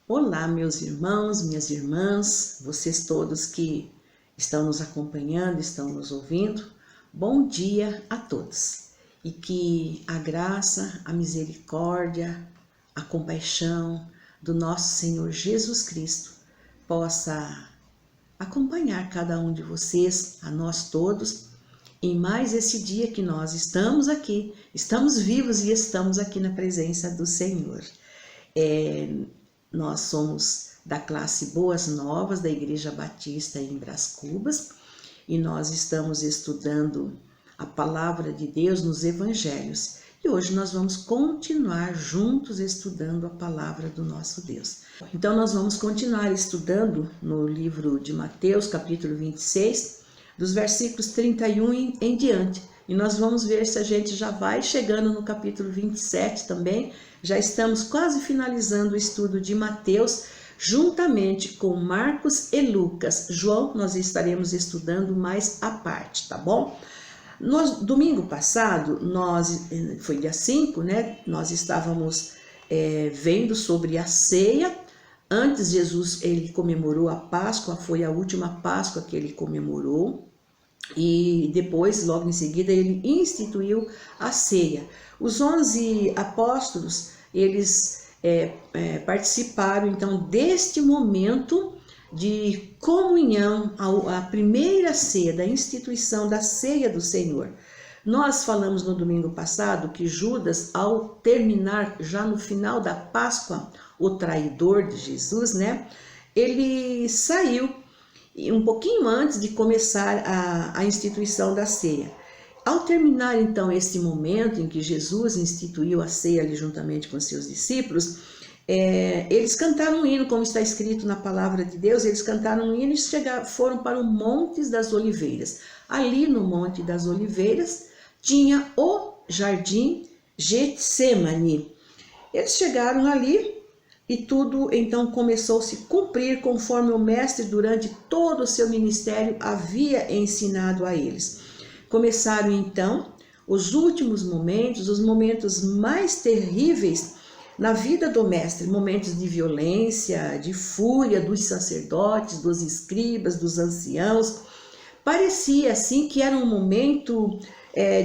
Olá, meus irmãos, minhas irmãs, vocês todos que estão nos acompanhando, estão nos ouvindo, bom dia a todos. E que a graça, a misericórdia, a compaixão do nosso Senhor Jesus Cristo possa acompanhar cada um de vocês, a nós todos, em mais esse dia que nós estamos aqui, estamos vivos e estamos aqui na presença do Senhor. Nós somos da classe Boas Novas da Igreja Batista em Brás Cubas e nós estamos estudando a palavra de Deus nos Evangelhos. E hoje nós vamos continuar juntos estudando a palavra do nosso Deus. Então nós vamos continuar estudando no livro de Mateus, capítulo 26, dos versículos 31 em diante. E nós vamos ver se a gente já vai chegando no capítulo 27 também. Já estamos quase finalizando o estudo de Mateus, juntamente com Marcos e Lucas. João nós estaremos estudando mais à parte, tá bom? No domingo passado, foi dia 5, né? Nós estávamos vendo sobre a ceia. Antes Jesus ele comemorou a Páscoa, foi a última Páscoa que ele comemorou. E depois, logo em seguida, ele instituiu a ceia. Os 11 apóstolos, eles participaram então deste momento de comunhão, a primeira ceia, da instituição da ceia do Senhor. Nós falamos no domingo passado que Judas, ao terminar já no final da Páscoa, o traidor de Jesus, né? Ele saiu um pouquinho antes de começar a instituição da ceia. Ao terminar então esse momento em que Jesus instituiu a ceia ali juntamente com seus discípulos, eles cantaram um hino, como está escrito na palavra de Deus. Eles cantaram um hino e foram para o Monte das Oliveiras. Ali no Monte das Oliveiras tinha o jardim Getsêmani. Eles chegaram ali e tudo então começou a se cumprir conforme o mestre durante todo o seu ministério havia ensinado a eles. Começaram então os últimos momentos, os momentos mais terríveis na vida do mestre, momentos de violência, de fúria dos sacerdotes, dos escribas, dos anciãos. Parecia assim que era um momento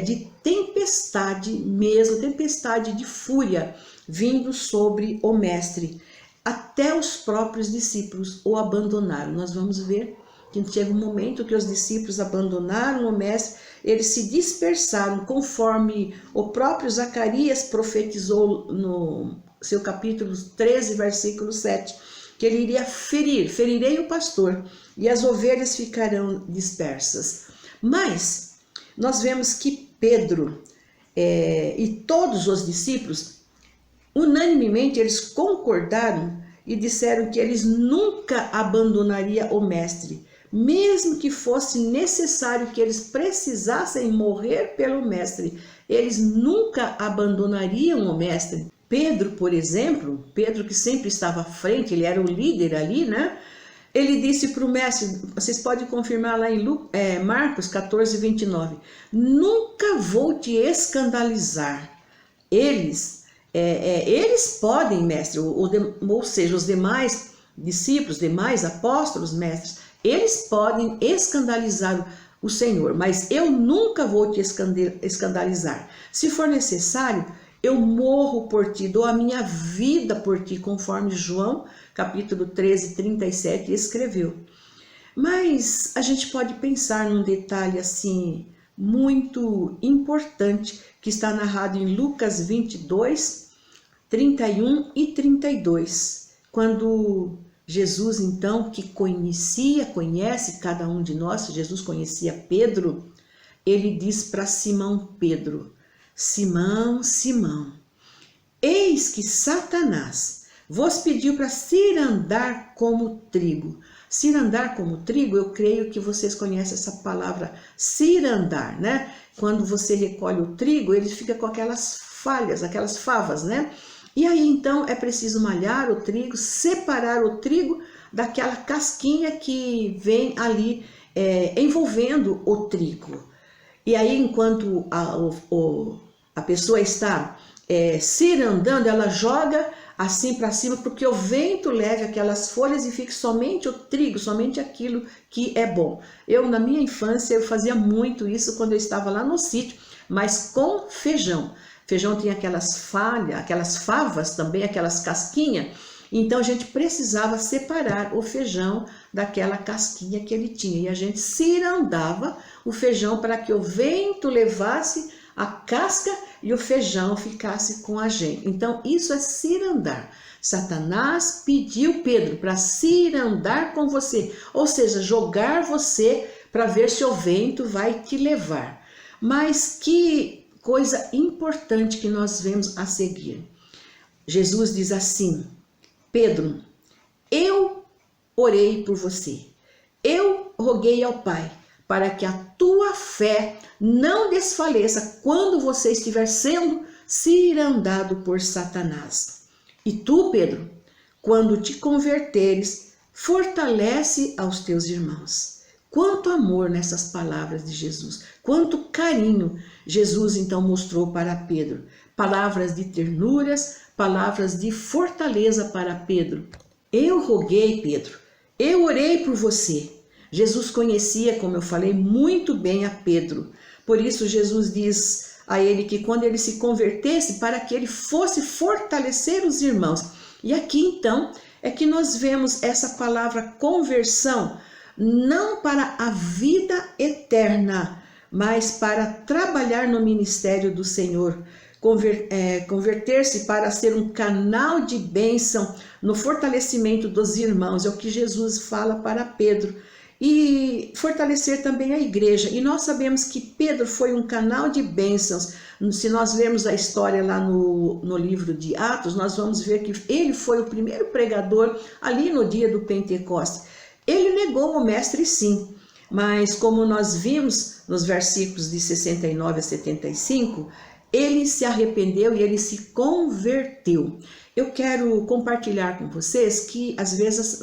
de tempestade mesmo, tempestade de fúria vindo sobre o mestre. Até os próprios discípulos o abandonaram. Nós vamos ver que chega um momento que os discípulos abandonaram o mestre, eles se dispersaram, conforme o próprio Zacarias profetizou no seu capítulo 13, versículo 7, que ele iria ferirei o pastor, e as ovelhas ficarão dispersas. Mas nós vemos que Pedro e todos os discípulos, unanimemente, eles concordaram e disseram que eles nunca abandonariam o mestre, mesmo que fosse necessário que eles precisassem morrer pelo mestre, eles nunca abandonariam o mestre. Pedro, por exemplo, Pedro que sempre estava à frente, ele era o líder ali, né? Ele disse para o mestre, vocês podem confirmar lá em Marcos 14, 29, nunca vou te escandalizar. Eles podem, mestre, ou seja, os demais discípulos, demais apóstolos, mestres, eles podem escandalizar o Senhor, mas eu nunca vou te escandalizar. Se for necessário, eu morro por ti, dou a minha vida por ti, conforme João, capítulo 13, 37, escreveu. Mas a gente pode pensar num detalhe assim, muito importante, que está narrado em Lucas 22, 31 e 32, quando Jesus, então, que conhece cada um de nós, Jesus conhecia Pedro, ele diz para Simão Pedro, Simão, Simão, eis que Satanás vos pediu para cirandar como trigo. Cirandar como trigo, eu creio que vocês conhecem essa palavra cirandar, né? Quando você recolhe o trigo, ele fica com aquelas falhas, aquelas favas, né? E aí então é preciso malhar o trigo, separar o trigo daquela casquinha que vem ali envolvendo o trigo. E aí enquanto a pessoa está cirandando, ela joga assim para cima, porque o vento leve aquelas folhas e fique somente o trigo, somente aquilo que é bom. Eu, na minha infância, eu fazia muito isso quando eu estava lá no sítio, mas com feijão. Feijão tinha aquelas falhas, aquelas favas também, aquelas casquinhas. Então a gente precisava separar o feijão daquela casquinha que ele tinha. E a gente cirandava o feijão para que o vento levasse a casca e o feijão ficasse com a gente. Então isso é cirandar. Satanás pediu Pedro para cirandar com você, ou seja, jogar você para ver se o vento vai te levar. Mas que coisa importante que nós vemos a seguir. Jesus diz assim: Pedro, eu orei por você, eu roguei ao Pai para que a tua fé não desfaleça quando você estiver sendo cirandado por Satanás. E tu, Pedro, quando te converteres, fortalece aos teus irmãos. Quanto amor nessas palavras de Jesus, quanto carinho Jesus então mostrou para Pedro. Palavras de ternuras, palavras de fortaleza para Pedro. Eu roguei, Pedro, eu orei por você. Jesus conhecia, como eu falei, muito bem a Pedro. Por isso Jesus diz a ele que quando ele se convertesse, para que ele fosse fortalecer os irmãos. E aqui então é que nós vemos essa palavra conversão, não para a vida eterna, mas para trabalhar no ministério do Senhor. Converter-se para ser um canal de bênção no fortalecimento dos irmãos, é o que Jesus fala para Pedro. E fortalecer também a igreja. E nós sabemos que Pedro foi um canal de bênçãos. Se nós lermos a história lá no livro de Atos, nós vamos ver que ele foi o primeiro pregador ali no dia do Pentecostes. Ele negou o mestre, sim, mas como nós vimos nos versículos de 69 a 75, ele se arrependeu e ele se converteu. Eu quero compartilhar com vocês que às vezes,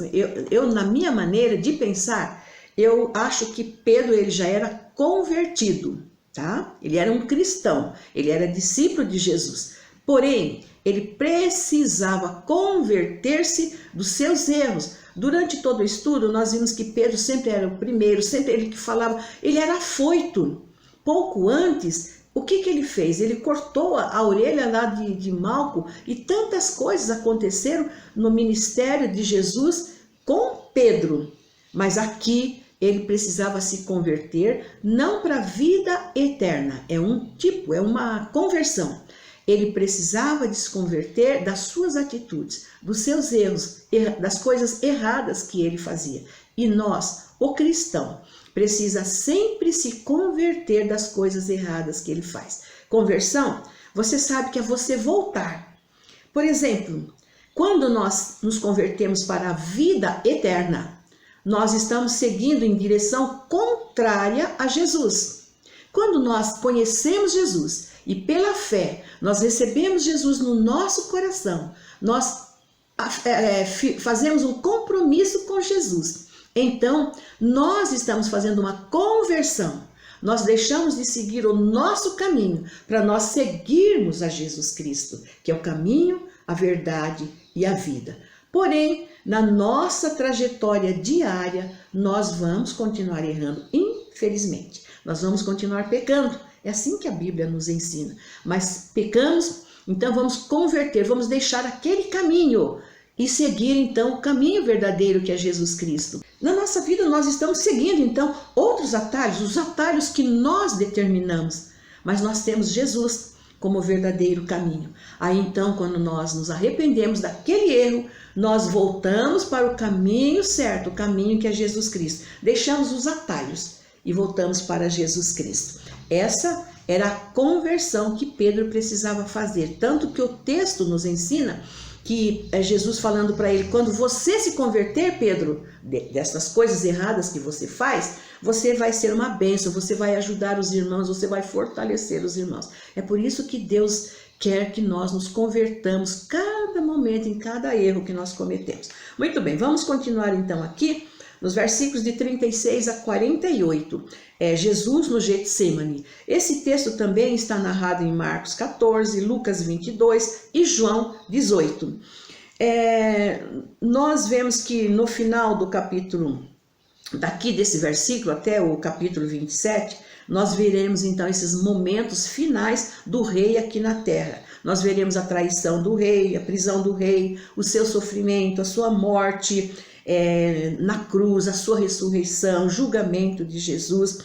eu na minha maneira de pensar, eu acho que Pedro ele já era convertido, tá? Ele era um cristão, ele era discípulo de Jesus. Porém, ele precisava converter-se dos seus erros. Durante todo o estudo, nós vimos que Pedro sempre era o primeiro, sempre ele que falava, ele era afoito. Pouco antes, o que ele fez? Ele cortou a orelha lá de Malco e tantas coisas aconteceram no ministério de Jesus com Pedro. Mas aqui ele precisava se converter, não para a vida eterna, é uma conversão. Ele precisava se converter das suas atitudes, dos seus erros, das coisas erradas que ele fazia. E nós, o cristão, precisa sempre se converter das coisas erradas que ele faz. Conversão, você sabe que é você voltar. Por exemplo, quando nós nos convertemos para a vida eterna, nós estamos seguindo em direção contrária a Jesus. Quando nós conhecemos Jesus e pela fé nós recebemos Jesus no nosso coração, nós fazemos um compromisso com Jesus. Então, nós estamos fazendo uma conversão. Nós deixamos de seguir o nosso caminho para nós seguirmos a Jesus Cristo, que é o caminho, a verdade e a vida. Porém, na nossa trajetória diária, nós vamos continuar errando, infelizmente. Nós vamos continuar pecando. É assim que a Bíblia nos ensina. Mas pecamos, então vamos converter, vamos deixar aquele caminho e seguir então o caminho verdadeiro que é Jesus Cristo. Na nossa vida nós estamos seguindo então outros atalhos, os atalhos que nós determinamos, mas nós temos Jesus como verdadeiro caminho. Aí então, quando nós nos arrependemos daquele erro, nós voltamos para o caminho certo, o caminho que é Jesus Cristo. Deixamos os atalhos e voltamos para Jesus Cristo. Essa era a conversão que Pedro precisava fazer, tanto que o texto nos ensina que é Jesus falando para ele, quando você se converter, Pedro, dessas coisas erradas que você faz, você vai ser uma bênção, você vai ajudar os irmãos, você vai fortalecer os irmãos. É por isso que Deus quer que nós nos convertamos cada momento, em cada erro que nós cometemos. Muito bem, vamos continuar então aqui nos versículos de 36 a 48. Jesus no Getsemane. Esse texto também está narrado em Marcos 14, Lucas 22 e João 18. Nós vemos que no final do capítulo, daqui desse versículo até o capítulo 27, nós veremos então esses momentos finais do rei aqui na terra. Nós veremos a traição do rei, a prisão do rei, o seu sofrimento, a sua morte na cruz, a sua ressurreição, o julgamento de Jesus.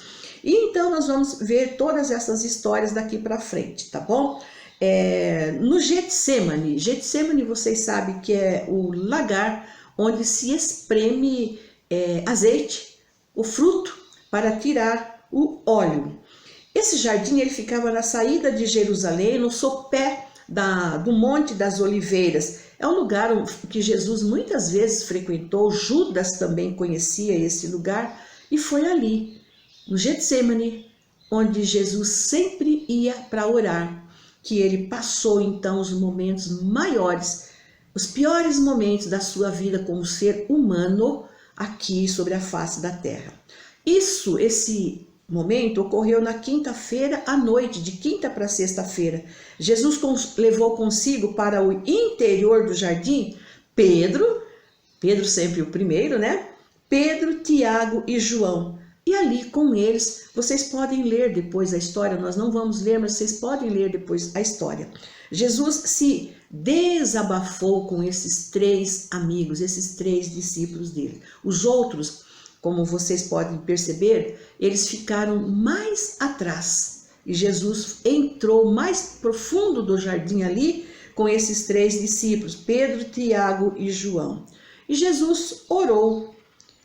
E então nós vamos ver todas essas histórias daqui para frente, tá bom? No Getsemane, Getsemane vocês sabem que é o lagar onde se espreme azeite, o fruto, para tirar o óleo. Esse jardim ele ficava na saída de Jerusalém, no sopé do Monte das Oliveiras. É um lugar que Jesus muitas vezes frequentou, Judas também conhecia esse lugar, e foi ali, no Getsemane, onde Jesus sempre ia para orar, que ele passou então os momentos maiores, os piores momentos da sua vida como ser humano aqui sobre a face da terra. Esse momento ocorreu na quinta-feira à noite, de quinta para sexta-feira. Jesus levou consigo para o interior do jardim Pedro sempre o primeiro, né? Pedro, Tiago e João. E ali com eles, vocês podem ler depois a história, nós não vamos ler, mas vocês podem ler depois a história. Jesus se desabafou com esses 3 amigos, esses 3 discípulos dele. Os outros, como vocês podem perceber, eles ficaram mais atrás. E Jesus entrou mais profundo do jardim ali com esses 3 discípulos, Pedro, Tiago e João. E Jesus orou,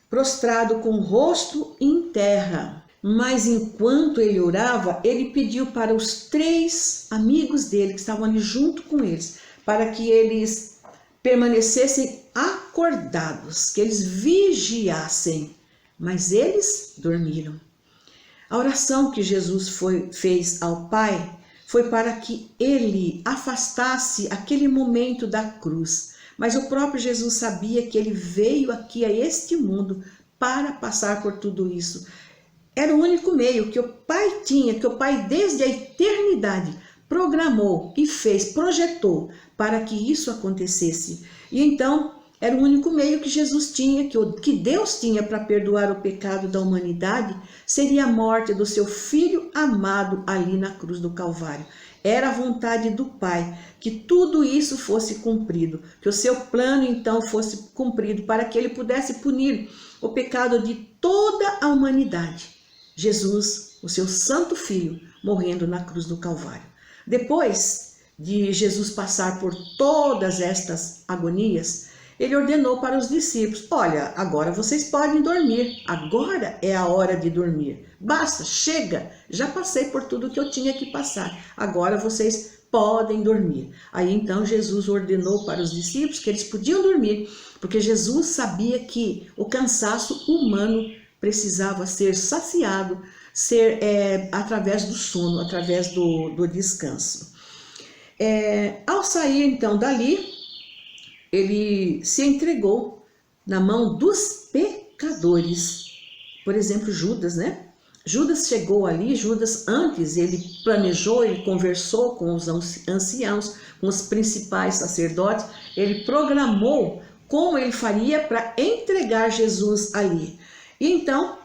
prostrado com o rosto em terra. Mas enquanto ele orava, ele pediu para os 3 amigos dele, que estavam ali junto com eles, para que eles permanecessem acordados, que eles vigiassem. Mas eles dormiram. A oração que Jesus fez ao Pai foi para que ele afastasse aquele momento da cruz. Mas o próprio Jesus sabia que ele veio aqui a este mundo para passar por tudo isso. Era o único meio que o Pai tinha, que o Pai desde a eternidade programou e fez, projetou para que isso acontecesse. E então era o único meio que Jesus tinha, que Deus tinha para perdoar o pecado da humanidade, seria a morte do seu Filho amado ali na cruz do Calvário. Era a vontade do Pai que tudo isso fosse cumprido, que o seu plano então fosse cumprido para que ele pudesse punir o pecado de toda a humanidade. Jesus, o seu santo Filho, morrendo na cruz do Calvário. Depois de Jesus passar por todas estas agonias, ele ordenou para os discípulos: olha, agora vocês podem dormir, agora é a hora de dormir. Basta, chega, já passei por tudo que eu tinha que passar, agora vocês podem dormir. Aí então Jesus ordenou para os discípulos que eles podiam dormir, porque Jesus sabia que o cansaço humano precisava ser saciado, através do sono, através do descanso. Ao sair então dali, ele se entregou na mão dos pecadores. Por exemplo, Judas, né? Judas chegou ali, Judas antes, ele planejou, ele conversou com os anciãos, com os principais sacerdotes, ele programou como ele faria para entregar Jesus ali. E então,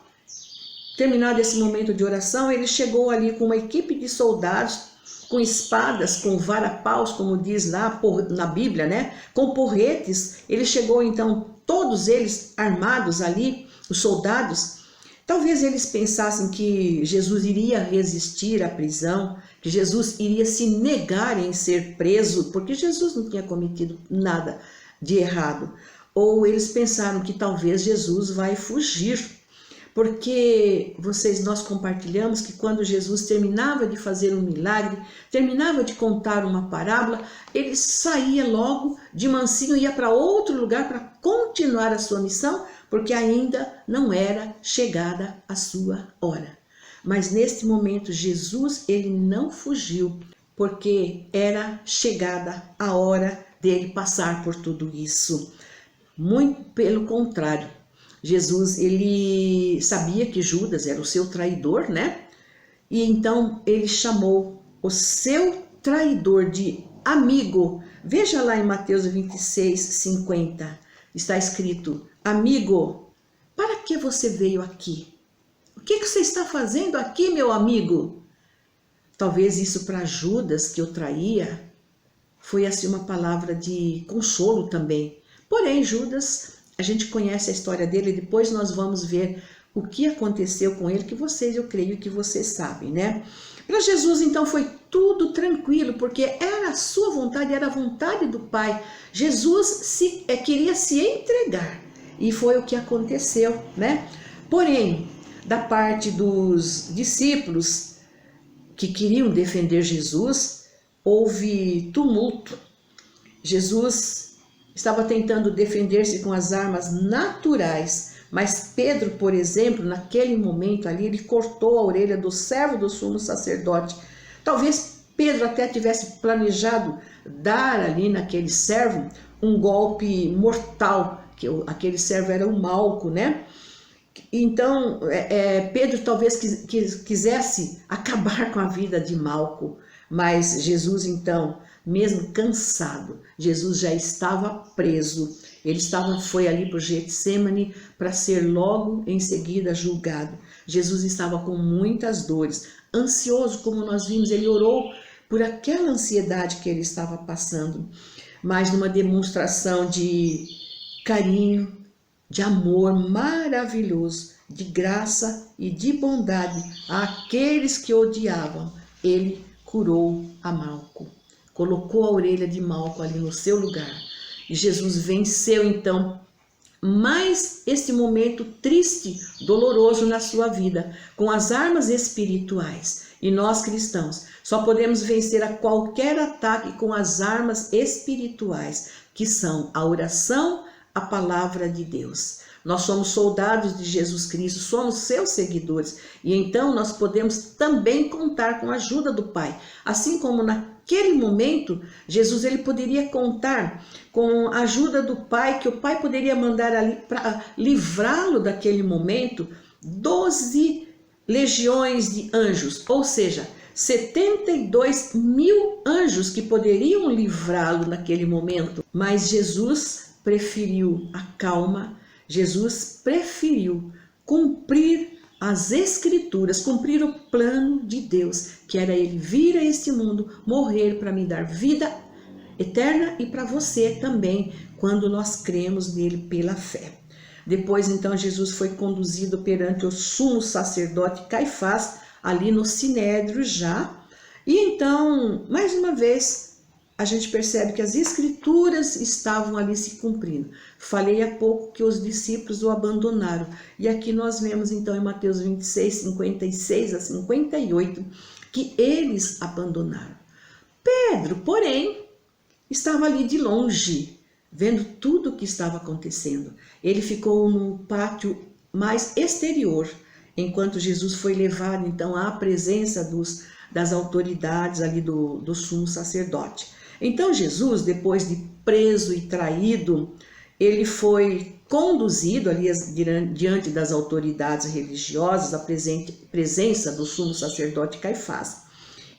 terminado esse momento de oração, ele chegou ali com uma equipe de soldados, com espadas, com varapaus, como diz lá na Bíblia, né? Com porretes. Ele chegou então, todos eles armados ali, os soldados. Talvez eles pensassem que Jesus iria resistir à prisão, que Jesus iria se negar em ser preso, porque Jesus não tinha cometido nada de errado. Ou eles pensaram que talvez Jesus vai fugir. Porque nós compartilhamos que quando Jesus terminava de fazer um milagre, terminava de contar uma parábola, ele saía logo de mansinho e ia para outro lugar para continuar a sua missão, porque ainda não era chegada a sua hora. Mas neste momento Jesus, ele não fugiu, porque era chegada a hora dele passar por tudo isso. Muito pelo contrário. Jesus, ele sabia que Judas era o seu traidor, né? E então ele chamou o seu traidor de amigo Veja lá em Mateus 26, 50, está escrito: amigo, para que você veio aqui? O que você está fazendo aqui, meu amigo? Talvez isso para Judas, que o traía, foi assim uma palavra de consolo também. Porém, Judas, a gente conhece a história dele, depois nós vamos ver o que aconteceu com ele, que vocês, eu creio que vocês sabem, né? Para Jesus, então, foi tudo tranquilo, porque era a sua vontade, era a vontade do Pai. Jesus queria se entregar, e foi o que aconteceu, né? Porém, da parte dos discípulos que queriam defender Jesus, houve tumulto. Jesus estava tentando defender-se com as armas naturais, mas Pedro, por exemplo, naquele momento ali, ele cortou a orelha do servo do sumo sacerdote. Talvez Pedro até tivesse planejado dar ali naquele servo um golpe mortal, que aquele servo era o Malco, né? Então, Pedro talvez quisesse acabar com a vida de Malco, mas Jesus, então, mesmo cansado, Jesus já estava preso. Ele foi ali para o Getsêmani para ser logo em seguida julgado. Jesus estava com muitas dores, ansioso, como nós vimos, ele orou por aquela ansiedade que ele estava passando, mas numa demonstração de carinho, de amor maravilhoso, de graça e de bondade àqueles que odiavam, ele curou a Malco, colocou a orelha de Malco ali no seu lugar. E Jesus venceu então mais esse momento triste, doloroso na sua vida, com as armas espirituais. E nós cristãos só podemos vencer a qualquer ataque com as armas espirituais, que são a oração, a palavra de Deus. Nós somos soldados de Jesus Cristo, somos seus seguidores, e então nós podemos também contar com a ajuda do Pai. Assim como naquele momento, Jesus ele poderia contar com a ajuda do Pai, que o Pai poderia mandar ali para livrá-lo daquele momento, 12 legiões de anjos, ou seja, 72 mil anjos que poderiam livrá-lo naquele momento. Mas Jesus preferiu a calma, Jesus preferiu cumprir as Escrituras, cumprir o plano de Deus, que era ele vir a este mundo, morrer para me dar vida eterna e para você também, quando nós cremos nele pela fé. Depois, então, Jesus foi conduzido perante o sumo sacerdote Caifás, ali no Sinédrio já. E então, mais uma vez, a gente percebe que as Escrituras estavam ali se cumprindo. Falei há pouco que os discípulos o abandonaram. E aqui nós vemos então em Mateus 26, 56 a 58, que eles abandonaram. Pedro, porém, estava ali de longe, vendo tudo o que estava acontecendo. Ele ficou no pátio mais exterior, enquanto Jesus foi levado então à presença das autoridades ali do sumo sacerdote. Então Jesus, depois de preso e traído, ele foi conduzido ali diante das autoridades religiosas, à presença do sumo sacerdote Caifás.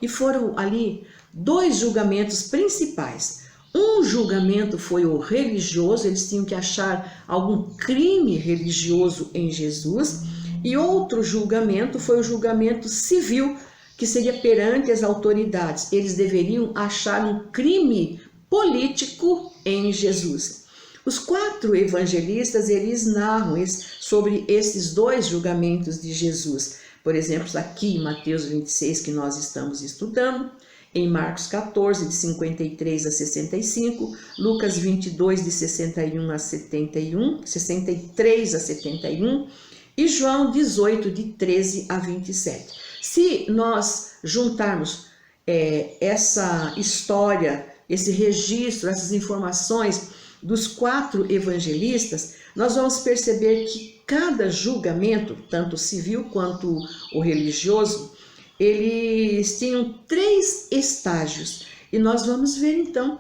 E foram ali 2 julgamentos principais. Um julgamento foi o religioso, eles tinham que achar algum crime religioso em Jesus, e outro julgamento foi o julgamento civil, que seria perante as autoridades. Eles deveriam achar um crime político em Jesus. Os 4 evangelistas, eles narram sobre esses 2 julgamentos de Jesus. Por exemplo, aqui em Mateus 26, que nós estamos estudando, em Marcos 14, de 53 a 65, Lucas 22, de 61 a 71, 63 a 71, e João 18, de 13 a 27. Se nós juntarmos essa história, esse registro, essas informações dos 4 evangelistas, nós vamos perceber que cada julgamento, tanto civil quanto o religioso, eles tinham 3 estágios. E nós vamos ver então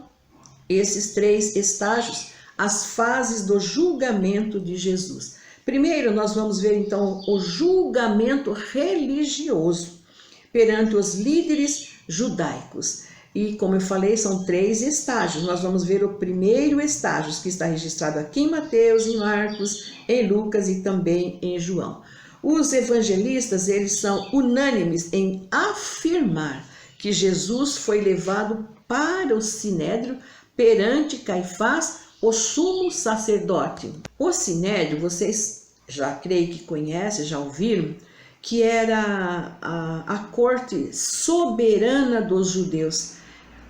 esses 3 estágios, as fases do julgamento de Jesus. Primeiro, nós vamos ver então o julgamento religioso perante os líderes judaicos. E como eu falei, são 3 estágios. Nós vamos ver o primeiro estágio, que está registrado aqui em Mateus, em Marcos, em Lucas e também em João. Os evangelistas, eles são unânimes em afirmar que Jesus foi levado para o sinédrio perante Caifás, o sumo sacerdote. O sinédrio, vocês já creio que conhecem, já ouviram, que era a corte soberana dos judeus.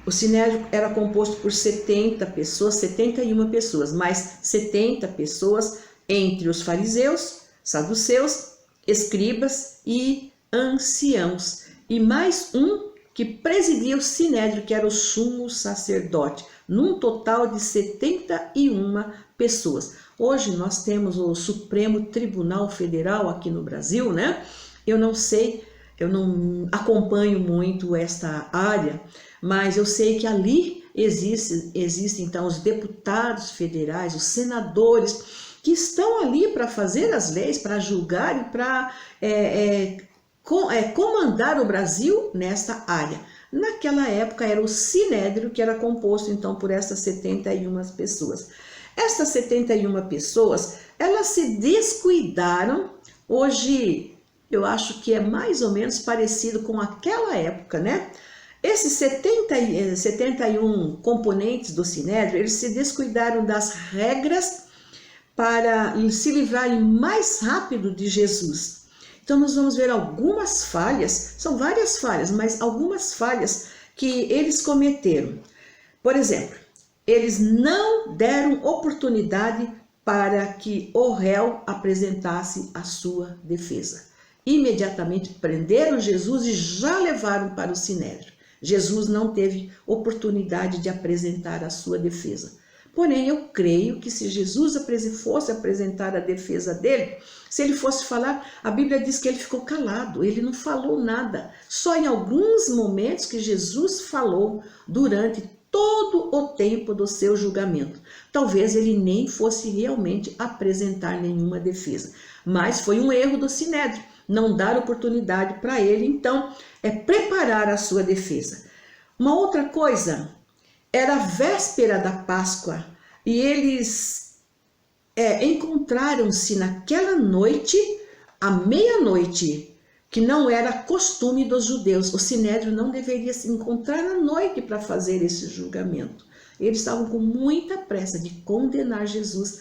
O sinédrio era composto por 70 pessoas, 71 pessoas, mais 70 pessoas entre os fariseus, saduceus, escribas e anciãos, e mais um que presidia o sinédrio, que era o sumo sacerdote, num total de 71 pessoas. Hoje nós temos o Supremo Tribunal Federal aqui no Brasil, né? Eu não sei, eu não acompanho muito esta área, mas eu sei que ali existem então os deputados federais, os senadores, que estão ali para fazer as leis, para julgar e para comandar o Brasil nesta área. Naquela época era o sinédrio, que era composto então por essas 71 pessoas. Estas 71 pessoas, elas se descuidaram. Hoje eu acho que é mais ou menos parecido com aquela época, né? Esses 71 componentes do sinédrio, eles se descuidaram das regras para se livrarem mais rápido de Jesus. Então nós vamos ver algumas falhas, são várias falhas, mas algumas falhas que eles cometeram. Por exemplo, eles não deram oportunidade para que o réu apresentasse a sua defesa. Imediatamente prenderam Jesus e já levaram para o sinédrio. Jesus não teve oportunidade de apresentar a sua defesa. Porém, eu creio que se Jesus fosse apresentar a defesa dele, se ele fosse falar, a Bíblia diz que ele ficou calado, ele não falou nada. Só em alguns momentos que Jesus falou durante todo o tempo do seu julgamento. Talvez ele nem fosse realmente apresentar nenhuma defesa. Mas foi um erro do sinédrio, não dar oportunidade para ele, então, preparar a sua defesa. Uma outra coisa, era a véspera da Páscoa e eles encontraram-se naquela noite, à meia-noite, que não era costume dos judeus. O sinédrio não deveria se encontrar à noite para fazer esse julgamento. Eles estavam com muita pressa de condenar Jesus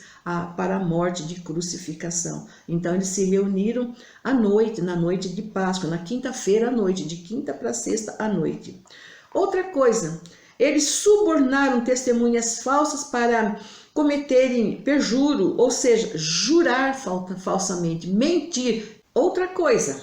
para a morte de crucificação. Então eles se reuniram à noite, na noite de Páscoa, na quinta-feira à noite, de quinta para sexta à noite. Outra coisa, eles subornaram testemunhas falsas para cometerem perjuro, ou seja, jurar falsamente, mentir. Outra coisa,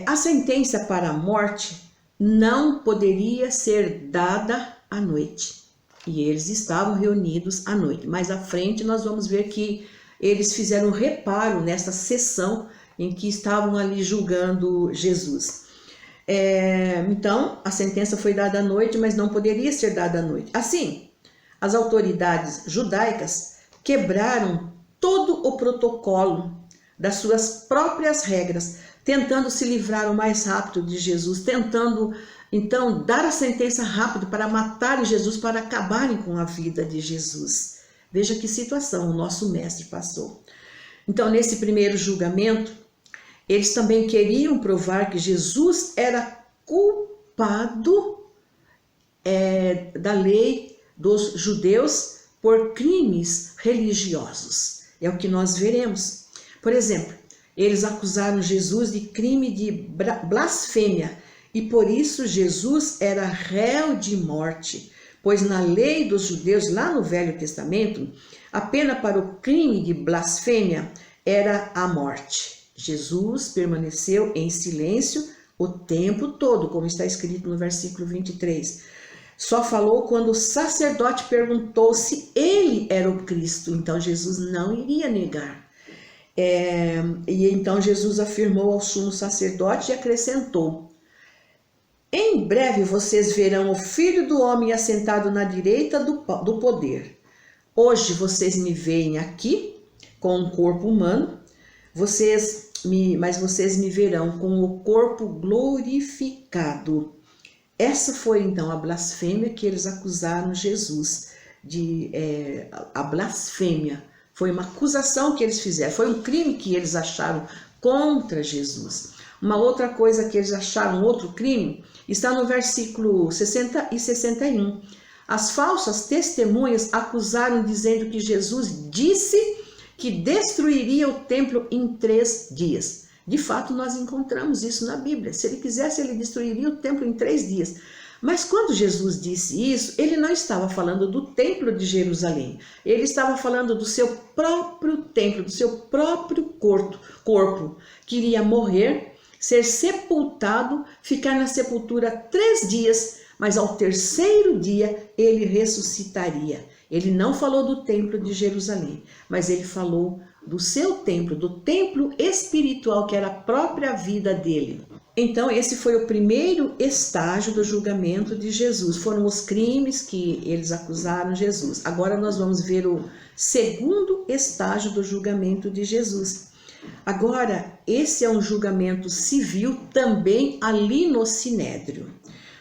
a sentença para a morte não poderia ser dada à noite. E eles estavam reunidos à noite. Mais à frente nós vamos ver que eles fizeram reparo nessa sessão em que estavam ali julgando Jesus. Então, a sentença foi dada à noite, mas não poderia ser dada à noite. Assim, as autoridades judaicas quebraram todo o protocolo das suas próprias regras, tentando se livrar o mais rápido de Jesus, tentando, então, dar a sentença rápido para matarem Jesus, para acabarem com a vida de Jesus. Veja que situação o nosso mestre passou. Então, nesse primeiro julgamento, eles também queriam provar que Jesus era culpado da lei dos judeus por crimes religiosos. É o que nós veremos. Por exemplo, eles acusaram Jesus de crime de blasfêmia e por isso Jesus era réu de morte, pois na lei dos judeus, lá no Velho Testamento, a pena para o crime de blasfêmia era a morte. Jesus permaneceu em silêncio o tempo todo, como está escrito no versículo 23. Só falou quando o sacerdote perguntou se ele era o Cristo, então Jesus não iria negar. E então Jesus afirmou ao sumo sacerdote e acrescentou: em breve vocês verão o Filho do Homem assentado na direita do poder. Hoje vocês me veem aqui com um corpo humano, mas vocês me verão com o corpo glorificado. Essa foi então a blasfêmia que eles acusaram Jesus a blasfêmia. Foi uma acusação que eles fizeram, foi um crime que eles acharam contra Jesus. Uma outra coisa que eles acharam, outro crime, está no versículo 60 e 61. As falsas testemunhas acusaram dizendo que Jesus disse que destruiria o templo em 3 dias. De fato, nós encontramos isso na Bíblia. Se ele quisesse, ele destruiria o templo em 3 dias. Mas quando Jesus disse isso, ele não estava falando do templo de Jerusalém. Ele estava falando do seu próprio templo, do seu próprio corpo, que iria morrer, ser sepultado, ficar na sepultura 3 dias, mas ao 3º dia ele ressuscitaria. Ele não falou do templo de Jerusalém, mas ele falou do seu templo, do templo espiritual, que era a própria vida dele. Então, esse foi o primeiro estágio do julgamento de Jesus. Foram os crimes que eles acusaram Jesus. Agora nós vamos ver o segundo estágio do julgamento de Jesus. Agora, esse é um julgamento civil também ali no Sinédrio.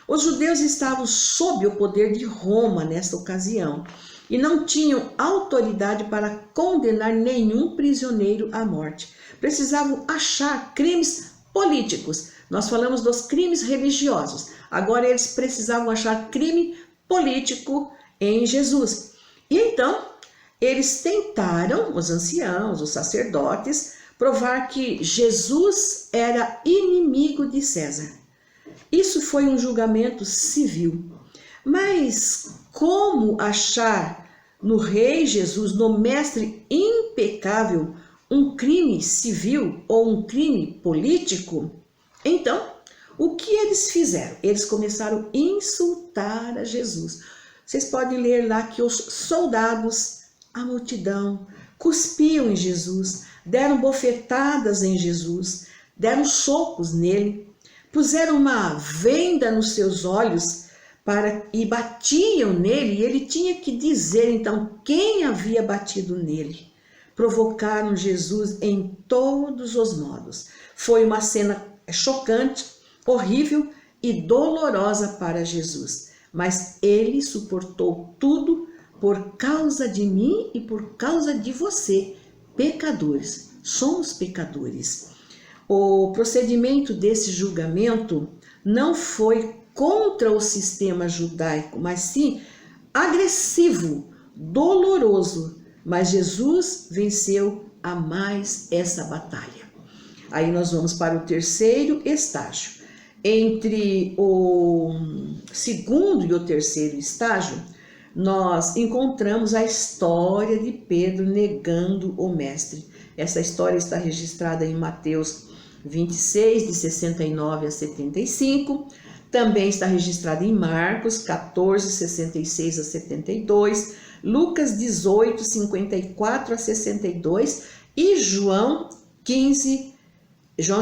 Os judeus estavam sob o poder de Roma nesta ocasião e não tinham autoridade para condenar nenhum prisioneiro à morte. Precisavam achar crimes políticos. Nós falamos dos crimes religiosos. Agora eles precisavam achar crime político em Jesus. E então, eles tentaram, os anciãos, os sacerdotes, provar que Jesus era inimigo de César. Isso foi um julgamento civil. Mas como achar no rei Jesus, no mestre impecável, um crime civil ou um crime político? Então, o que eles fizeram? Eles começaram a insultar a Jesus. Vocês podem ler lá que os soldados, a multidão, cuspiam em Jesus, deram bofetadas em Jesus, deram socos nele, puseram uma venda nos seus olhos e batiam nele, e ele tinha que dizer então quem havia batido nele. Provocaram Jesus em todos os modos. Foi uma cena chocante, horrível e dolorosa para Jesus, mas ele suportou tudo por causa de mim e por causa de você, pecadores. Somos pecadores. O procedimento desse julgamento não foi contra o sistema judaico, mas sim agressivo, doloroso, mas Jesus venceu a mais essa batalha. Aí nós vamos para o terceiro estágio. Entre o segundo e o terceiro estágio, nós encontramos a história de Pedro negando o mestre. Essa história está registrada em Mateus 26, de 69 a 75. Também está registrada em Marcos 14, 66 a 72. Lucas 18, 54 a 62. E João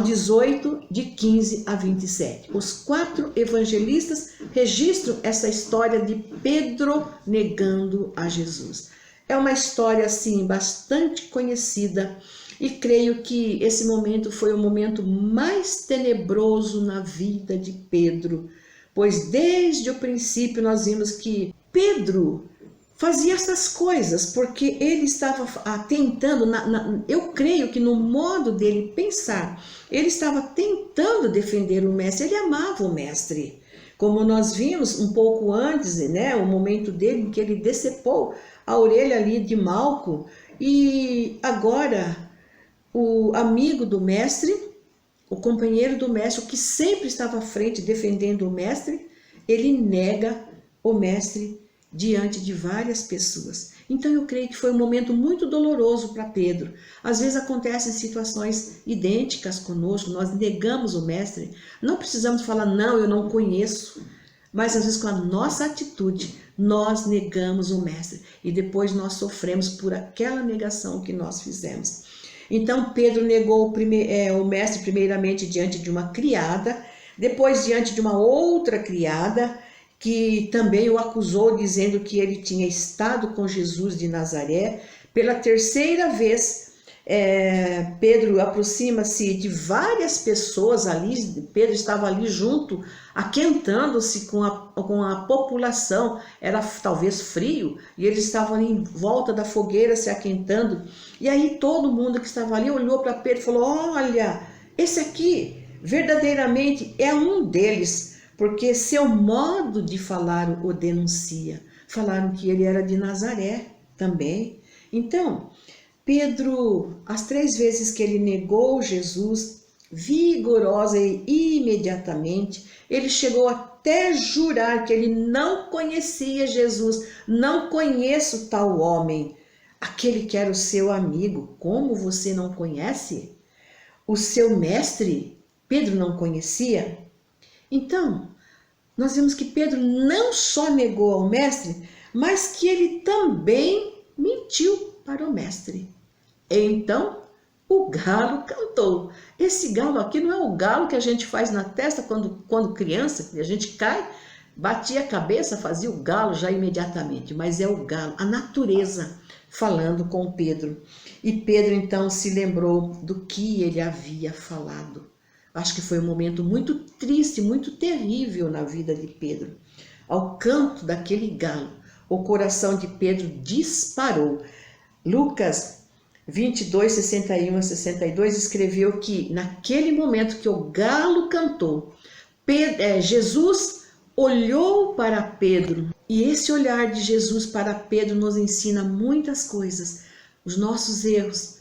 18, de 15 a 27. Os 4 evangelistas registram essa história de Pedro negando a Jesus. É uma história, assim, bastante conhecida e creio que esse momento foi o momento mais tenebroso na vida de Pedro, pois desde o princípio nós vimos que Pedro fazia essas coisas porque ele estava tentando, eu creio que no modo dele pensar, ele estava tentando defender o mestre, ele amava o mestre. Como nós vimos um pouco antes, né, o momento dele em que ele decepou a orelha ali de Malco, e agora o amigo do mestre, o companheiro do mestre, o que sempre estava à frente defendendo o mestre, ele nega o mestre diante de várias pessoas. Então eu creio que foi um momento muito doloroso para Pedro. Às vezes acontecem situações idênticas conosco, nós negamos o mestre, não precisamos falar, não, eu não conheço, mas às vezes com a nossa atitude, nós negamos o mestre e depois nós sofremos por aquela negação que nós fizemos. Então Pedro negou o mestre primeiramente diante de uma criada, depois diante de uma outra criada, que também o acusou dizendo que ele tinha estado com Jesus de Nazaré. Pela terceira vez, Pedro aproxima-se de várias pessoas ali. Pedro estava ali junto, aquentando-se com a população. Era talvez frio, e eles estavam ali em volta da fogueira se aquentando. E aí todo mundo que estava ali olhou para Pedro e falou: olha, esse aqui verdadeiramente é um deles, porque seu modo de falar o denuncia. Falaram que ele era de Nazaré também. Então, Pedro, as 3 vezes que ele negou Jesus, vigorosa e imediatamente, ele chegou até jurar que ele não conhecia Jesus. Não conheço tal homem, aquele que era o seu amigo. Como você não conhece? O seu mestre, Pedro não conhecia? Então, nós vemos que Pedro não só negou ao mestre, mas que ele também mentiu para o mestre. Então, o galo cantou. Esse galo aqui não é o galo que a gente faz na testa quando criança, e a gente cai, batia a cabeça, fazia o galo já imediatamente, mas é o galo, a natureza, falando com Pedro. E Pedro então se lembrou do que ele havia falado. Acho que foi um momento muito triste, muito terrível na vida de Pedro. Ao canto daquele galo, o coração de Pedro disparou. Lucas 22, 61 a 62 escreveu que naquele momento que o galo cantou, Jesus olhou para Pedro. E esse olhar de Jesus para Pedro nos ensina muitas coisas. Os nossos erros.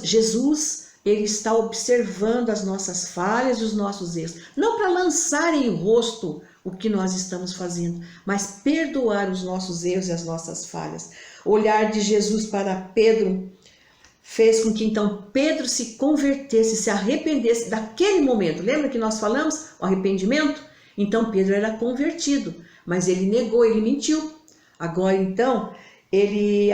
Jesus, ele está observando as nossas falhas e os nossos erros. Não para lançar em rosto o que nós estamos fazendo, mas perdoar os nossos erros e as nossas falhas. O olhar de Jesus para Pedro fez com que então Pedro se convertesse, se arrependesse daquele momento. Lembra que nós falamos o arrependimento? Então Pedro era convertido, mas ele negou, ele mentiu. Agora então,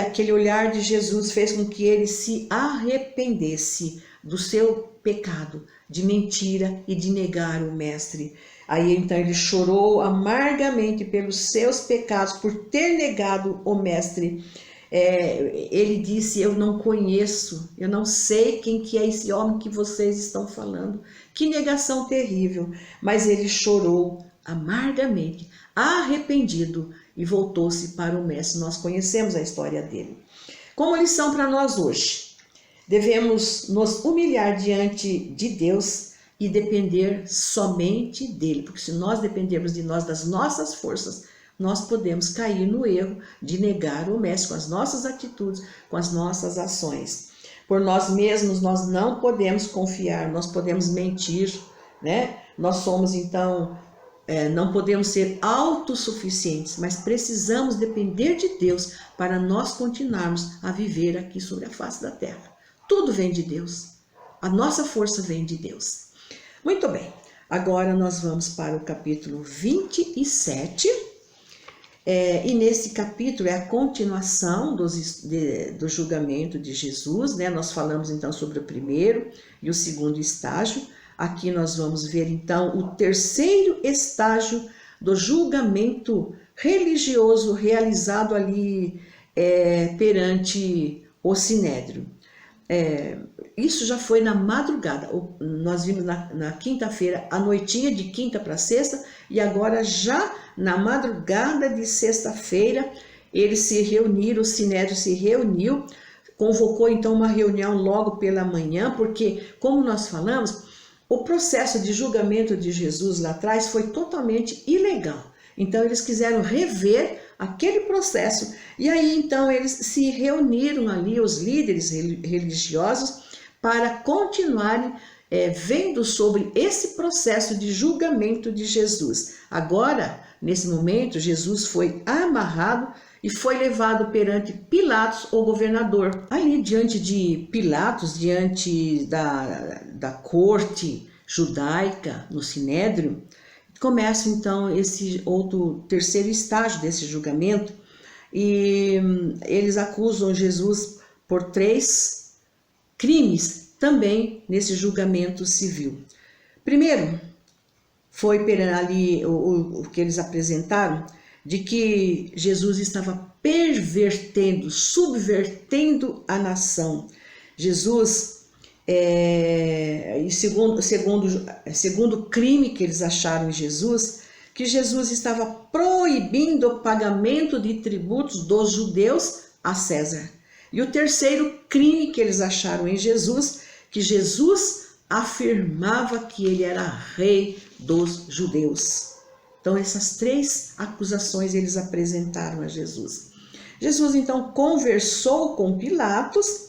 aquele olhar de Jesus fez com que ele se arrependesse do seu pecado, de mentira e de negar o mestre. Aí então ele chorou amargamente pelos seus pecados, por ter negado o mestre. Ele disse: eu não conheço, eu não sei quem que é esse homem que vocês estão falando. Que negação terrível. Mas ele chorou amargamente, arrependido, e voltou-se para o mestre. Nós conhecemos a história dele. Como lição para nós hoje, devemos nos humilhar diante de Deus e depender somente dele, porque se nós dependermos de nós, das nossas forças, nós podemos cair no erro de negar o mestre com as nossas atitudes, com as nossas ações. Por nós mesmos nós não podemos confiar, nós podemos mentir, né? Nós somos então, não podemos ser autossuficientes, mas precisamos depender de Deus para nós continuarmos a viver aqui sobre a face da terra. Tudo vem de Deus, a nossa força vem de Deus. Muito bem, agora nós vamos para o capítulo 27, e nesse capítulo é a continuação do julgamento de Jesus, né? Nós falamos então sobre o primeiro e o segundo estágio. Aqui nós vamos ver então o terceiro estágio do julgamento religioso realizado ali perante o Sinédrio. Isso já foi na madrugada. Nós vimos na quinta-feira, a noitinha de quinta para sexta, e agora já na madrugada de sexta-feira eles se reuniram, o Sinédrio se reuniu, convocou então uma reunião logo pela manhã, porque, como nós falamos, o processo de julgamento de Jesus lá atrás foi totalmente ilegal. Então eles quiseram rever aquele processo, e aí então eles se reuniram ali, os líderes religiosos, para continuarem vendo sobre esse processo de julgamento de Jesus. Agora, nesse momento, Jesus foi amarrado e foi levado perante Pilatos, o governador. Ali diante de Pilatos, diante da corte judaica, no Sinédrio, começa então esse outro terceiro estágio desse julgamento, e eles acusam Jesus por 3 crimes também nesse julgamento civil. Primeiro, foi ali o que eles apresentaram, de que Jesus estava pervertendo, subvertendo a nação, Jesus, e segundo o crime que eles acharam em Jesus, que Jesus estava proibindo o pagamento de tributos dos judeus a César. E o terceiro crime que eles acharam em Jesus, que Jesus afirmava que ele era rei dos judeus. Então essas três acusações eles apresentaram a Jesus. Jesus então conversou com Pilatos,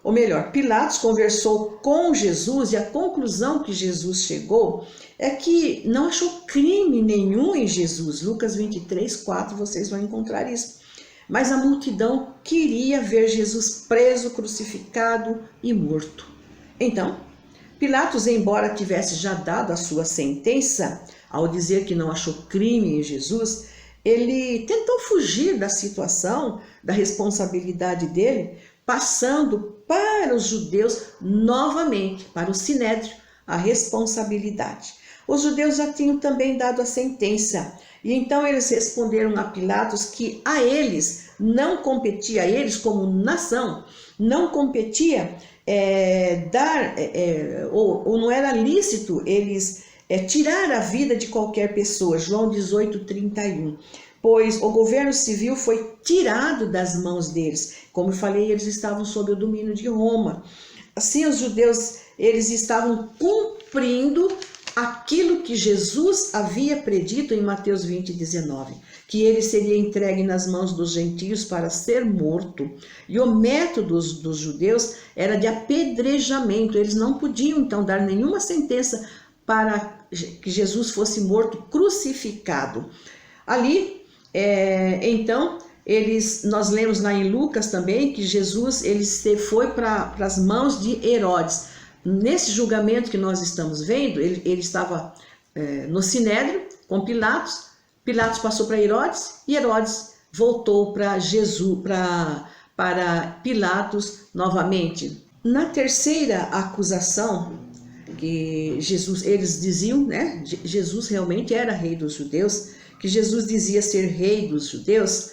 ou melhor, Pilatos conversou com Jesus, e a conclusão que Jesus chegou é que não achou crime nenhum em Jesus. Lucas 23, 4, vocês vão encontrar isso. Mas a multidão queria ver Jesus preso, crucificado e morto. Então, Pilatos, embora tivesse já dado a sua sentença, ao dizer que não achou crime em Jesus, ele tentou fugir da situação, da responsabilidade dele, passando para os judeus novamente, para o Sinédrio, a responsabilidade. Os judeus já tinham também dado a sentença, e então eles responderam a Pilatos que a eles não competia, a eles como nação, não competia ou não era lícito eles tirar a vida de qualquer pessoa, João 18, 31. Pois o governo civil foi tirado das mãos deles. Como eu falei, eles estavam sob o domínio de Roma. Assim, os judeus, eles estavam cumprindo aquilo que Jesus havia predito em Mateus 20, 19, que ele seria entregue nas mãos dos gentios para ser morto. E o método dos judeus era de apedrejamento. Eles não podiam, então, dar nenhuma sentença para que Jesus fosse morto, crucificado. Ali, então, nós lemos lá em Lucas também que Jesus foi para as mãos de Herodes. Nesse julgamento que nós estamos vendo, ele estava no Sinédrio com Pilatos. Pilatos passou para Herodes e Herodes voltou para Jesus, para Pilatos novamente. Na terceira acusação que eles diziam, né? Jesus realmente era rei dos judeus, que Jesus dizia ser rei dos judeus.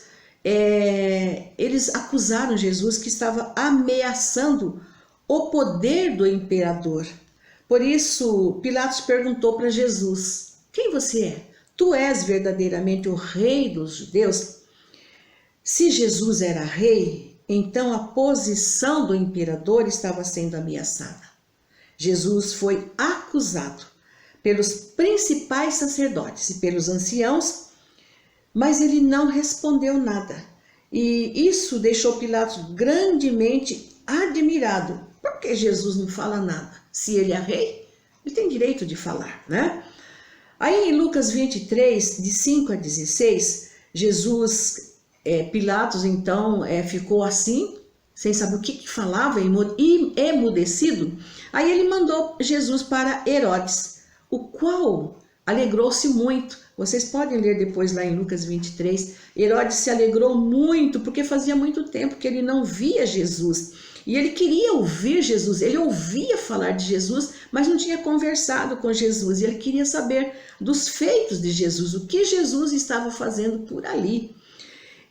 Eles acusaram Jesus que estava ameaçando o poder do imperador. Por isso, Pilatos perguntou para Jesus: quem você é? Tu és verdadeiramente o rei dos judeus? Se Jesus era rei, então a posição do imperador estava sendo ameaçada. Jesus foi acusado pelos principais sacerdotes e pelos anciãos, mas ele não respondeu nada. E isso deixou Pilatos grandemente admirado. Por que Jesus não fala nada? Se ele é rei, ele tem direito de falar, né? Aí em Lucas 23, de 5 a 16, Pilatos então ficou assim, sem saber o que falava, emudecido. Aí ele mandou Jesus para Herodes, o qual alegrou-se muito. Vocês podem ler depois lá em Lucas 23. Herodes se alegrou muito, porque fazia muito tempo que ele não via Jesus. E ele queria ouvir Jesus, ele ouvia falar de Jesus, mas não tinha conversado com Jesus. E ele queria saber dos feitos de Jesus, o que Jesus estava fazendo por ali.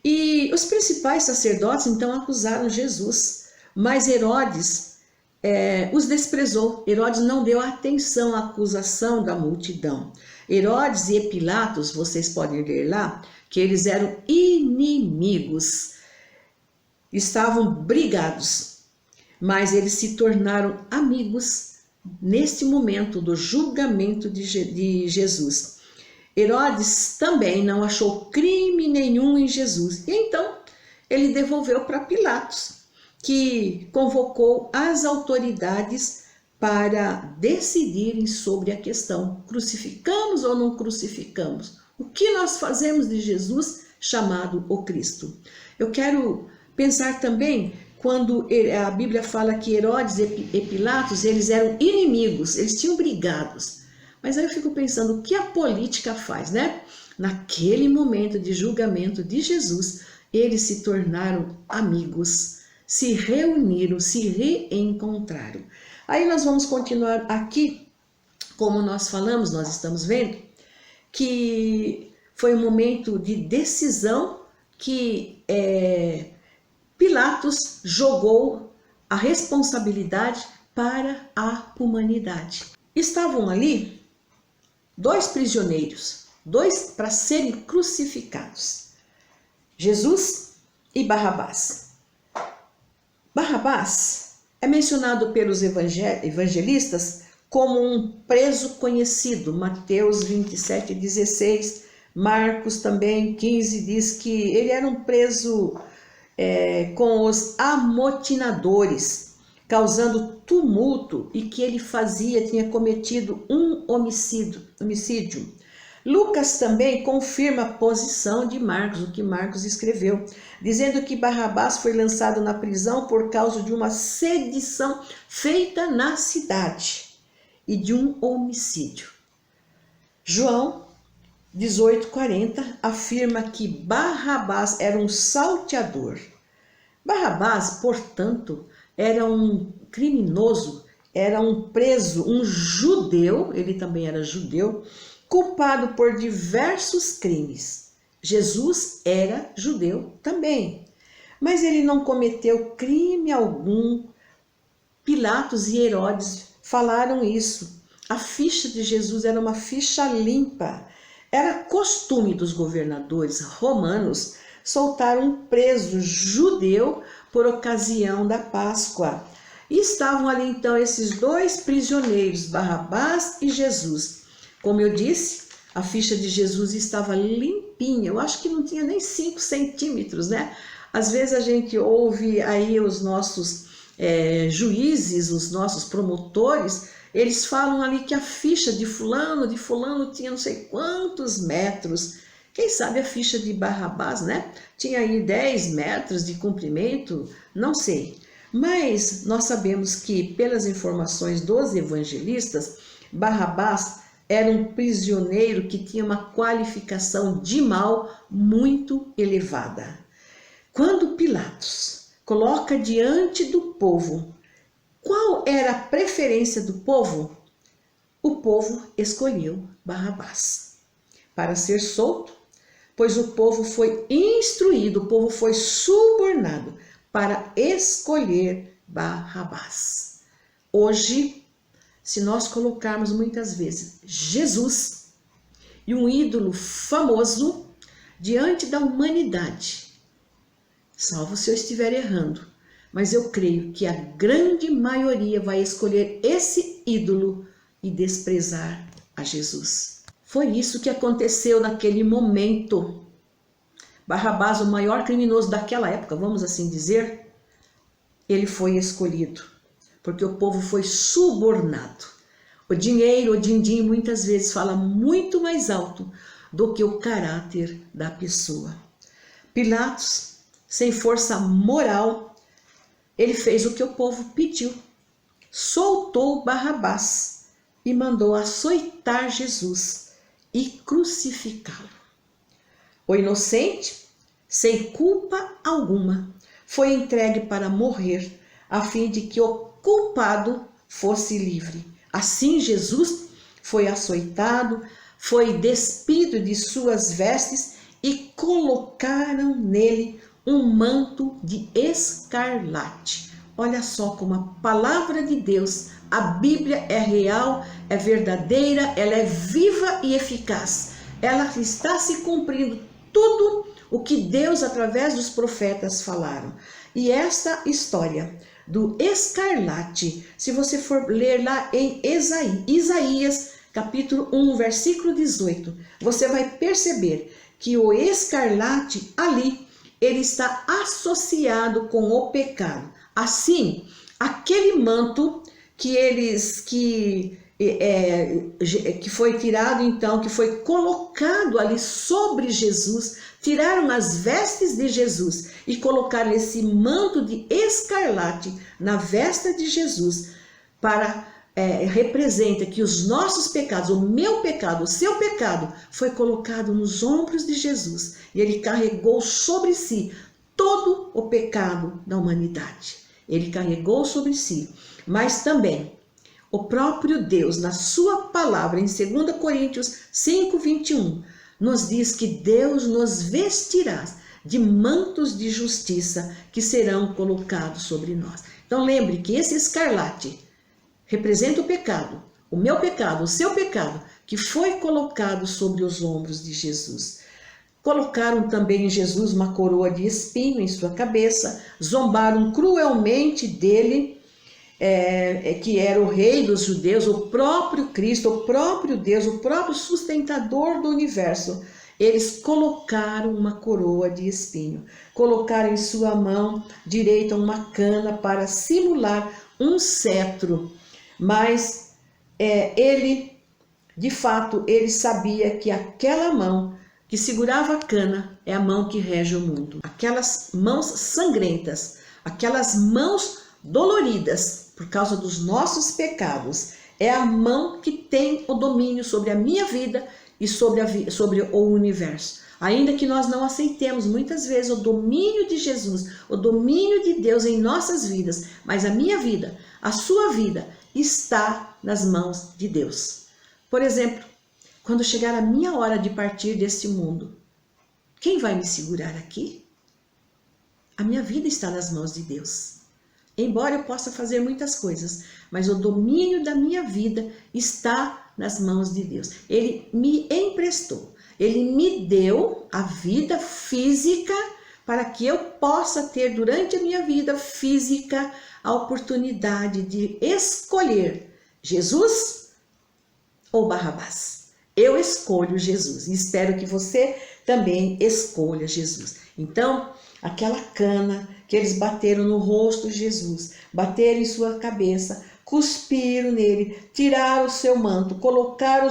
E os principais sacerdotes então acusaram Jesus, mas Herodes os desprezou. Herodes não deu atenção à acusação da multidão. Herodes e Pilatos, vocês podem ler lá, que eles eram inimigos, estavam brigados, mas eles se tornaram amigos neste momento do julgamento de Jesus. Herodes também não achou crime nenhum em Jesus, e então ele devolveu para Pilatos, que convocou as autoridades para decidirem sobre a questão: crucificamos ou não crucificamos? O que nós fazemos de Jesus chamado o Cristo? Eu quero pensar também quando a Bíblia fala que Herodes e Pilatos, eles eram inimigos, eles tinham brigados. Mas aí eu fico pensando, o que a política faz, né? Naquele momento de julgamento de Jesus, eles se tornaram amigos, se reuniram, se reencontraram. Aí nós vamos continuar aqui, como nós falamos, nós estamos vendo que foi um momento de decisão que Pilatos jogou a responsabilidade para a humanidade. Estavam ali dois prisioneiros, dois para serem crucificados, Jesus e Barrabás. Barrabás é mencionado pelos evangelistas como um preso conhecido, Mateus 27:16, Marcos também 15 diz que ele era um preso com os amotinadores, causando tumulto e que ele tinha cometido um homicídio. Lucas também confirma a posição de Marcos, o que Marcos escreveu, dizendo que Barrabás foi lançado na prisão por causa de uma sedição feita na cidade e de um homicídio. João 18:40 afirma que Barrabás era um salteador. Barrabás, portanto, era um criminoso, era um preso, um judeu, ele também era judeu, culpado por diversos crimes. Jesus era judeu também, mas ele não cometeu crime algum. Pilatos e Herodes falaram isso. A ficha de Jesus era uma ficha limpa. Era costume dos governadores romanos soltar um preso judeu por ocasião da Páscoa. E estavam ali então esses dois prisioneiros, Barrabás e Jesus. Como eu disse, a ficha de Jesus estava limpinha, eu acho que não tinha nem 5 centímetros, né? Às vezes a gente ouve aí os nossos juízes, os nossos promotores, eles falam ali que a ficha de fulano tinha não sei quantos metros. Quem sabe a ficha de Barrabás, né? Tinha aí 10 metros de comprimento, não sei. Mas nós sabemos que, pelas informações dos evangelistas, Barrabás era um prisioneiro que tinha uma qualificação de mal muito elevada. Quando Pilatos coloca diante do povo qual era a preferência do povo, o povo escolheu Barrabás para ser solto, pois o povo foi instruído, o povo foi subornado para escolher Barrabás. Hoje, se nós colocarmos muitas vezes Jesus e um ídolo famoso diante da humanidade, salvo se eu estiver errando, mas eu creio que a grande maioria vai escolher esse ídolo e desprezar a Jesus. Foi isso que aconteceu naquele momento. Barrabás, o maior criminoso daquela época, vamos assim dizer, ele foi escolhido, porque o povo foi subornado. O dinheiro, o din-din, muitas vezes fala muito mais alto do que o caráter da pessoa. Pilatos, sem força moral, ele fez o que o povo pediu. Soltou Barrabás e mandou açoitar Jesus e crucificá-lo. O inocente, sem culpa alguma, foi entregue para morrer, a fim de que o culpado fosse livre. Assim Jesus foi açoitado, foi despido de suas vestes e colocaram nele um manto de escarlate. Olha só como a palavra de Deus, a Bíblia é real, é verdadeira, ela é viva e eficaz. Ela está se cumprindo tudo o que Deus, através dos profetas, falaram. E esta história do escarlate, se você for ler lá em Isaías, capítulo 1, versículo 18, você vai perceber que o escarlate ali, ele está associado com o pecado. Assim, aquele manto que foi tirado então, que foi colocado ali sobre Jesus, tiraram as vestes de Jesus e colocaram esse manto de escarlate na veste de Jesus, representa que os nossos pecados, o meu pecado, o seu pecado, foi colocado nos ombros de Jesus e ele carregou sobre si todo o pecado da humanidade. Ele carregou sobre si, mas também o próprio Deus, na sua palavra, em 2 Coríntios 5:21, nos diz que Deus nos vestirá de mantos de justiça que serão colocados sobre nós. Então lembre que esse escarlate representa o pecado, o meu pecado, o seu pecado, que foi colocado sobre os ombros de Jesus. Colocaram também em Jesus uma coroa de espinho em sua cabeça, zombaram cruelmente dele, que era o rei dos judeus, o próprio Cristo, o próprio Deus, o próprio sustentador do universo. Eles colocaram uma coroa de espinho, colocaram em sua mão direita uma cana para simular um cetro, mas ele, de fato, ele sabia que aquela mão que segurava a cana é a mão que rege o mundo. Aquelas mãos sangrentas, aquelas mãos doloridas por causa dos nossos pecados, é a mão que tem o domínio sobre a minha vida e sobre o universo. Ainda que nós não aceitemos muitas vezes o domínio de Jesus, o domínio de Deus em nossas vidas, mas a minha vida, a sua vida, está nas mãos de Deus. Por exemplo, quando chegar a minha hora de partir deste mundo, quem vai me segurar aqui? A minha vida está nas mãos de Deus. Embora eu possa fazer muitas coisas, mas o domínio da minha vida está nas mãos de Deus. Ele me emprestou, Ele me deu a vida física para que eu possa ter durante a minha vida física a oportunidade de escolher Jesus ou Barrabás. Eu escolho Jesus e espero que você também escolha Jesus. Então, aquela cana que eles bateram no rosto de Jesus, bateram em sua cabeça, cuspiram nele, tiraram o seu manto, colocaram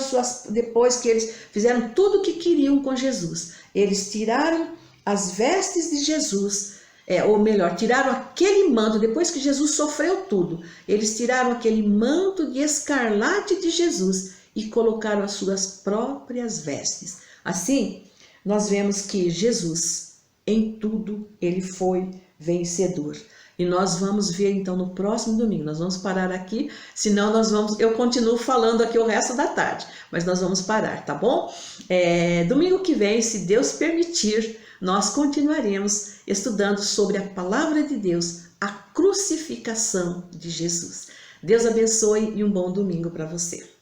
depois que eles fizeram tudo o que queriam com Jesus, eles tiraram as vestes de Jesus, ou melhor, tiraram aquele manto, depois que Jesus sofreu tudo, eles tiraram aquele manto de escarlate de Jesus e colocaram as suas próprias vestes. Assim, nós vemos que Jesus, em tudo, ele foi vencedor. E nós vamos ver então no próximo domingo. Nós vamos parar aqui, senão eu continuo falando aqui o resto da tarde, mas nós vamos parar, tá bom? Domingo que vem, se Deus permitir, nós continuaremos estudando sobre a palavra de Deus, a crucificação de Jesus. Deus abençoe e um bom domingo para você.